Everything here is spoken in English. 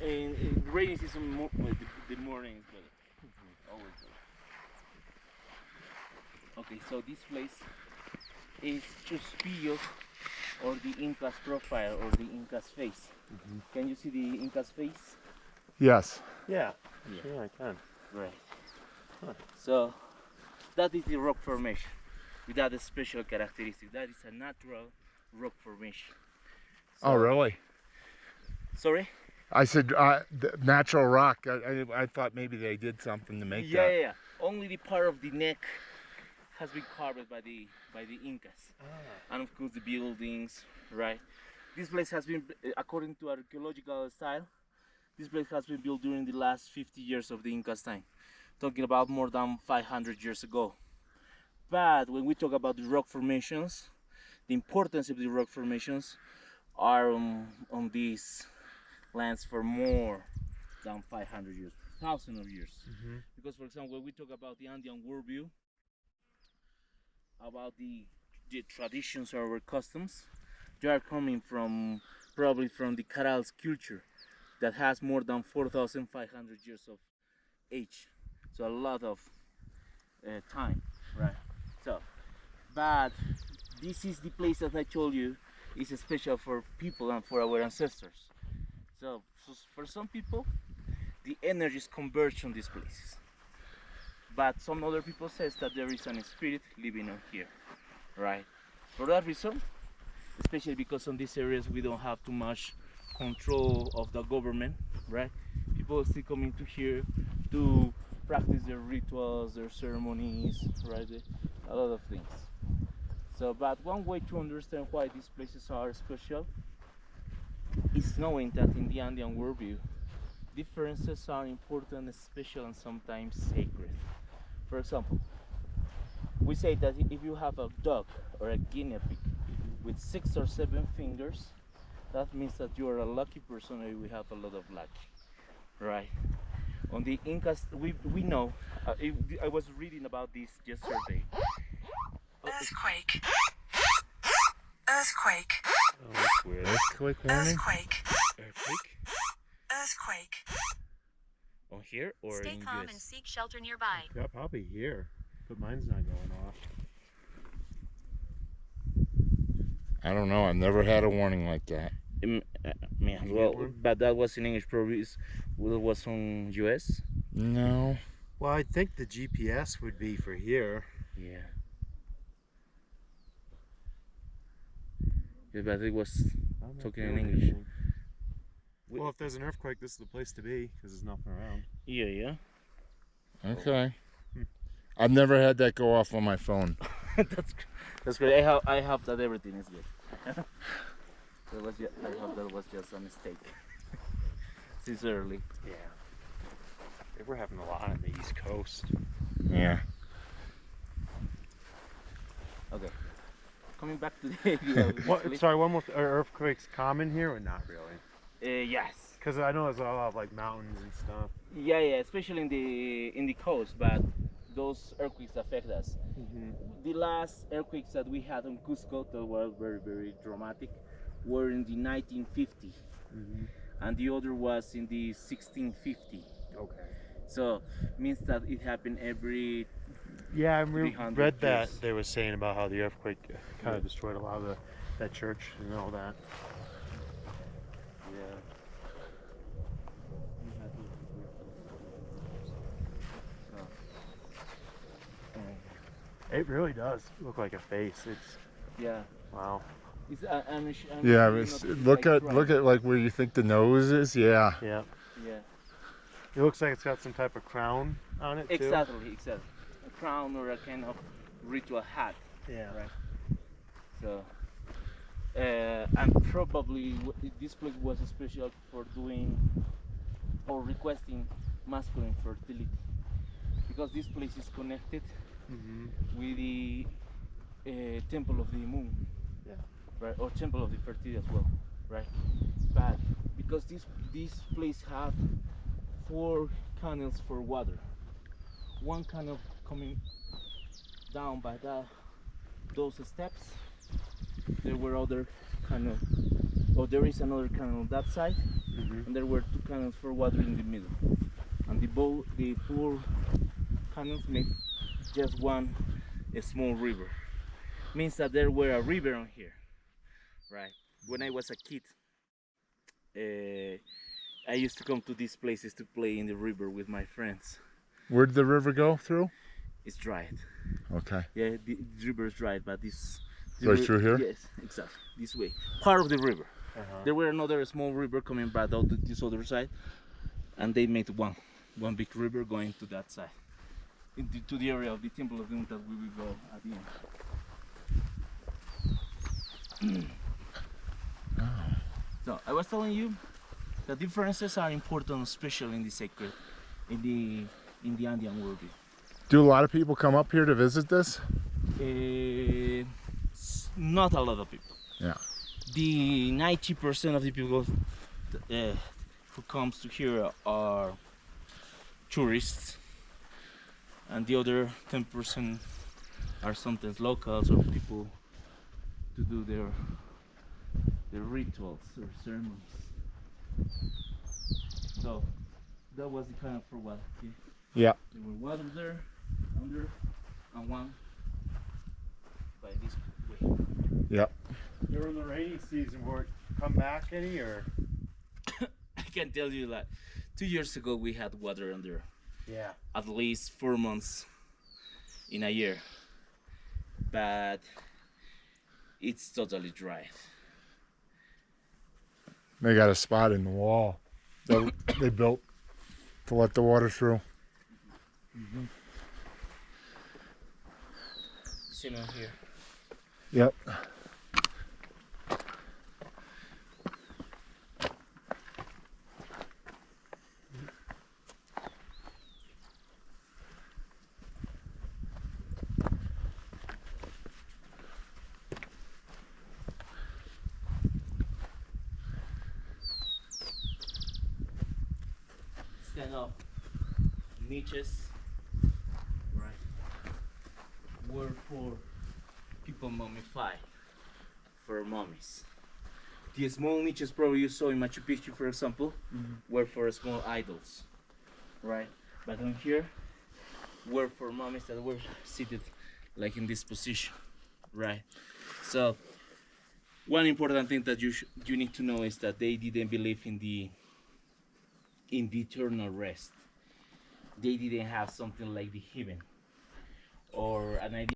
in rainy season, the mornings, but always. Okay, so this place is Chuspillo, or the Inca's profile, or the Inca's face. Can you see the Inca's face? Yes. Yeah. Sure, I can. Right. So that is the rock formation without a special characteristic. That is a natural rock formation. So, Oh, really? Sorry? I said the natural rock. I thought maybe they did something to make that. Yeah. Only the part of the neck has been carved by the Incas, and of course the buildings. Right. This place has been, according to archaeological style, this place has been built during the last 50 years of the Incas' time. Talking about more than 500 years ago. But when we talk about the rock formations, the importance of the rock formations are on these lands for more than 500 years, thousands of years. Because, for example, when we talk about the Andean worldview, about the traditions or our customs, they are coming from probably from the Carals culture that has more than 4,500 years of age. So a lot of time, right? So, but this is the place that I told you is special for people and for our ancestors. So for some people, the energies converge on these places. But some other people says that there is a spirit living on here, right? For that reason, especially because on these areas we don't have too much control of the government, right? People are still coming to here to practice their rituals, their ceremonies, right? A lot of things. So, but one way to understand why these places are special is knowing that in the Andean worldview, differences are important, special, and sometimes sacred. For example, we say that if you have a dog or a guinea pig with 6 or 7 fingers, that means that you are a lucky person and we have a lot of luck, right? On the Incas, we know, I was reading about this yesterday. Earthquake. Earthquake. Oh, that's weird. Earthquake warning? Earthquake. Earthquake? Earthquake. On here or Stay in calm US? and seek shelter nearby. Yeah, probably here, but mine's not going off. I don't know. I've never had a warning like that. Well, but that was in English, probably it was on US? No. Well, I think the GPS would be for here. Yeah. Yeah, but it was I'm not talking in feeling English. anything. Well, if there's an earthquake, this is the place to be because there's nothing around. Yeah. Okay. I've never had that go off on my phone. That's great. I hope that everything is good. I hope that was just a mistake. Sincerely. Yeah. We're having a lot on the East Coast. Yeah. Okay. Coming back to the idea of What? Sorry, one more. Are earthquakes common here or not really? yes. Because I know there's a lot of like mountains and stuff. Yeah, especially in the coast, but those earthquakes affect us. The last earthquakes that we had on Cusco that were very, very dramatic were in the 1950, and the other was in the 1650. Okay. So means that it happened every. Yeah, I 300 read that years. they were saying about how the earthquake kind of destroyed a lot of that church and all that. Yeah. It really does look like a face. It's Yeah. wow. It's, Yeah. Look at like where you think the nose is. Yeah. Yeah. Yeah. It looks like it's got some type of crown on it too. Exactly. A crown or a kind of ritual hat. Yeah. Right. So, and probably this place was special for doing or requesting masculine fertility, because this place is connected with the temple of the moon. Yeah. Right, or temple of the fertility as well, right? But because this place have 4 canals for water, one canal coming down by those steps. There were other canal, or there is another canal on that side, and there were 2 canyons for water in the middle. And the 4 canyons made just one small river. Means that there were a river on here, right? When I was a kid, I used to come to these places to play in the river with my friends. Where did the river go through? It's dried. Okay. Yeah, the river is dried, but this... Right through here? Yes, exactly. This way. Part of the river. There were another small river coming back out to this other side, and they made one big river going to that side, to the area of the Temple of Doom that we will go at the end. So I was telling you, the differences are important, especially in the sacred, in the Andean worldview. Do a lot of people come up here to visit this? Not a lot of people. Yeah. The 90% of the people who comes to here are tourists, and the other 10% are sometimes locals or people to do their rituals or ceremonies. So that was the kind of for what. Okay? Yeah. There were water there, under, and one by this way. Yeah. During the rainy season, will it come back any, or? I can tell you that 2 years ago we had water under Yeah. at least 4 months in a year, but it's totally dry. They got a spot in the wall that they built to let the water through. Same on here. Yep. Kind of niches, right, were for people mummified, for mummies. The small niches probably you saw in Machu Picchu, for example, were for small idols, right? But on here were for mummies that were seated like in this position, right? So one important thing that you need to know is that they didn't believe in the eternal rest. They didn't have something like the heaven or an idea